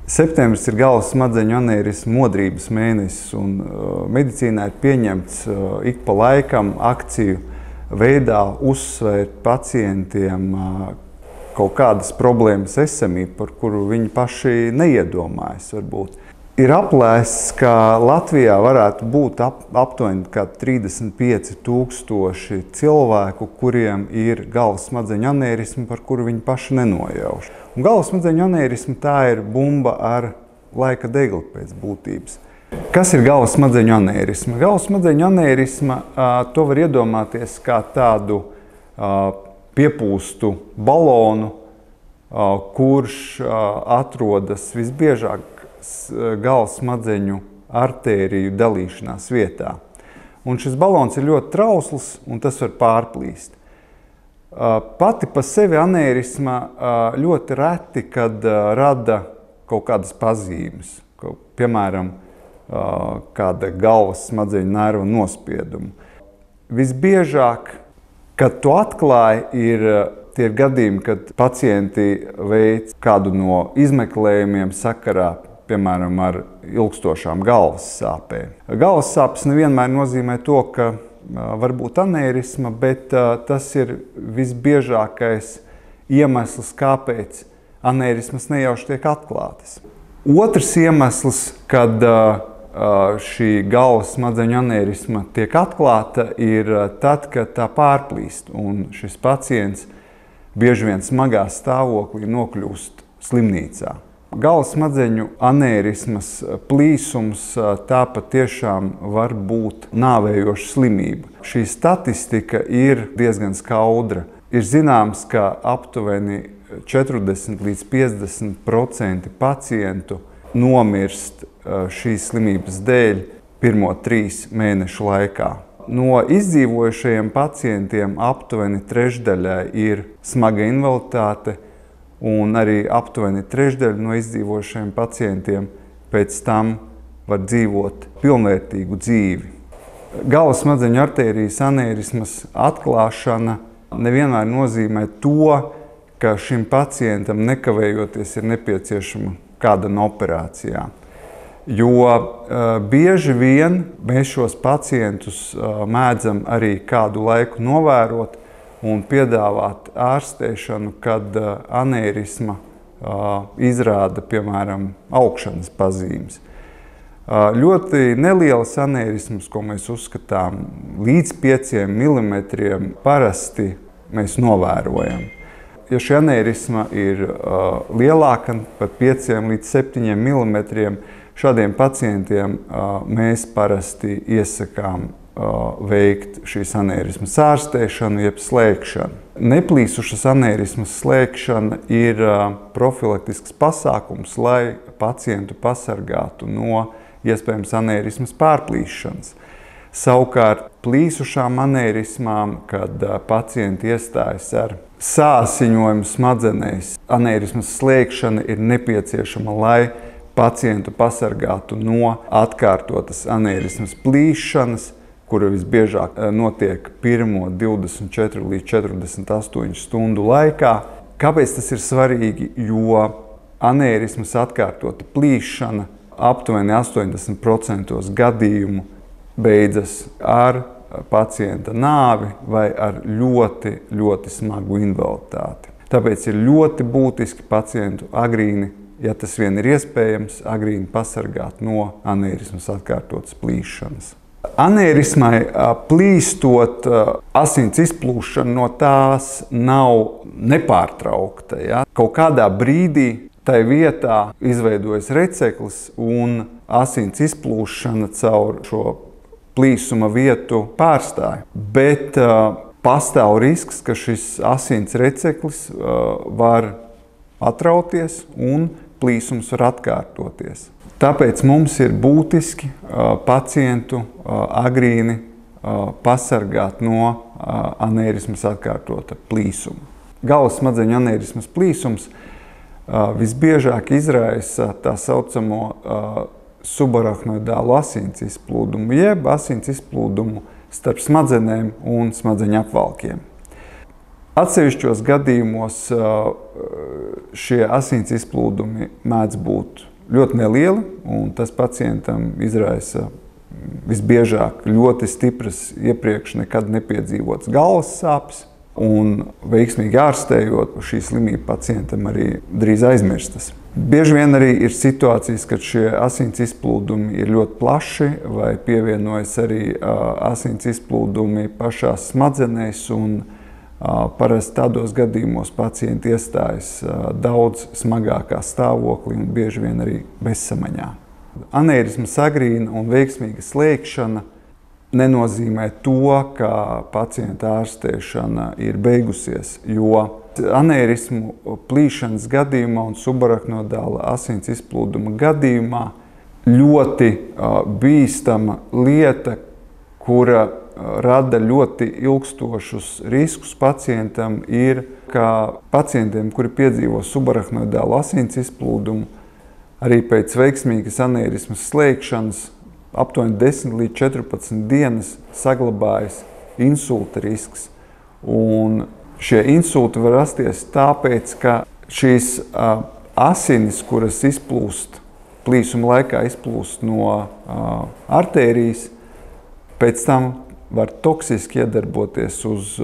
Septembris ir galvas smadzeņu anērismu modrības mēnesis, un medicīnā ir pieņemts ik pa laikam akciju veidā uzsvērt pacientiem kaut kādas problēmas esamību, par kuru viņi paši neiedomājas varbūt. Ir aplēsts, ka Latvijā varētu būt aptuveni 35,000 cilvēku, kuriem ir galvas smadzeņu anērisma, par kuru viņi paši nenojauš. Un galvas smadzeņu anērisma tā ir bumba ar laika degli pēc būtības. Kas ir galvas smadzeņu anērisma? Galvas smadzeņu anērisma to var iedomāties kā tādu piepūstu balonu, kurš atrodas visbiežāk galvas smadzeņu artēriju dalīšanās vietā. Un šis balons ir ļoti trausls, un tas var pārplīst. Pati pa sevi anērisma ļoti reti, kad rada kaut kādas pazīmes, piemēram, kāda galvas smadzeņu nerva nospiedumu. Visbiežāk, kad to atklāja, tie ir gadījumi, kad pacienti veic kādu no izmeklējumiem sakarā, piemēram, ar ilgstošām galvas sāpēm. Galvas sāpes nevienmēr nozīmē to, ka var būt anērisma, bet tas ir visbiežākais iemesls, kāpēc anērismas nejauši tiek atklātas. Otrs iemesls, kad šī galvas smadzeņu anērisma tiek atklāta, ir tad, kad tā pārplīst, un šis pacients bieži vien smagā stāvoklī nokļūst slimnīcā. Galvas smadzeņu anērismas plīsums tā patiešām var būt nāvējoša slimība. Šī statistika ir diezgan skaudra. Ir zināms, ka aptuveni 40 līdz 50% pacientu nomirst šīs slimības dēļ pirmo 3 mēnešu laikā. No izdzīvojušajiem pacientiem aptuveni trešdaļai ir smaga invaliditāte, un arī aptuveni trešdaļa no izdzīvojušajiem pacientiem pēc tam var dzīvot pilnvērtīgu dzīvi. Galvas smadzeņu artērijas anērismas atklāšana nevienmēr nozīmē to, ka šim pacientam nekavējoties ir nepieciešama kāda no operācijām. Jo bieži vien mēs šos pacientus mēdzam arī kādu laiku novērot un piedāvāt ārstēšanu, kad anērisma izrāda, piemēram, augšanas pazīmes. Ļoti nelielas anērismas, ko mēs uzskatām līdz 5 mm, parasti mēs novērojam. Ja šī anērisma ir lielāka par 5 līdz 7 mm, šādiem pacientiem mēs parasti iesakām veikt šīs anērismas ārstēšanu, jeb slēgšanu. Neplīsušas anērismas slēgšana ir profilaktisks pasākums, lai pacientu pasargātu no iespējams anērismas pārplīšanas. Savukārt plīsušām anērismām, kad pacienti iestājas ar sāsiņojumu smadzenēs, anērismas slēgšana ir nepieciešama, lai pacientu pasargātu no atkārtotas anērismas plīšanas, kura visbiežāk notiek pirmo 24 līdz 48 stundu laikā. Kāpēc tas ir svarīgi? Jo anērismas atkārtota plīšana aptuveni 80% gadījumu beidzas ar pacienta nāvi vai ar ļoti, ļoti smagu invaliditāti. Tāpēc ir ļoti būtiski pacientu agrīni, ja tas vien ir iespējams, agrīni pasargāt no anērismas atkārtotas plīšanas. Anērismai plīstot, asins izplūšana no tās nav nepārtraukta. Ja? Kaut kādā brīdī tai vietā izveidojas receklis un asins izplūšana caur šo plīsuma vietu pārstāja. Bet pastāv risks, ka šis asins receklis var atrauties un plīsums var atkārtoties. Tāpēc mums ir būtiski pacientu agrīni pasargāt no anērismas atkārtota plīsuma. Galvas smadzeņu anērismas plīsums visbiežāk izraisa tā saucamo subarachnoidālu asins izplūdumu, jeb asins izplūdumu starp smadzenēm un smadzeņu apvalkiem. Atsevišķos gadījumos šie asins izplūdumi mēdz būt ļoti nelieli, un tas pacientam izraisa visbiežāk ļoti stipras, iepriekš nekad nepiedzīvotas galvas sāpes, un veiksmīgi ārstējot, šī slimība pacientam arī drīz aizmirstas. Bieži vien arī ir situācijas, kad šie asins izplūdumi ir ļoti plaši, vai pievienojas arī asins izplūdumi pašās smadzenēs, un parasti tādos gadījumos pacienti iestājas daudz smagākā stāvoklī un bieži vien arī bezsamaņā. Anērisma sagrīna un veiksmīga slēgšana nenozīmē to, ka pacienta ārstēšana ir beigusies, jo anērismu plīšanas gadījumā un subarachnoidāla asins izplūduma gadījumā ļoti bīstama lieta, kura rada ļoti ilgstošus riskus pacientam, ir, ka pacientiem, kuri piedzīvo subarachnoidālu asins izplūdumu, arī pēc veiksmīgas anērismas slēgšanas aptuveni 10 līdz 14 dienas saglabājas insulta risks. Un šie insulti var rasties tāpēc, ka šīs asinis, kuras izplūst, plīsuma laikā izplūst no artērijas, pēc tam var toksiski iedarboties uz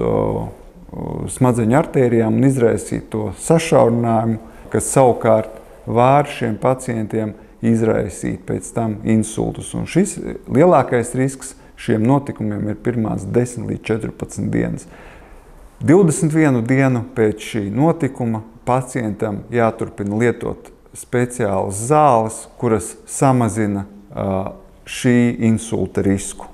smadzeņu artērijām un izraisīt to sašaurinājumu, kas savukārt var šiem pacientiem izraisīt pēc tam insultus. Un šis lielākais risks šiem notikumiem ir pirmās 10 līdz 14 dienas. 21 dienu pēc šī notikuma pacientam jāturpina lietot speciālas zāles, kuras samazina šī insulta risku.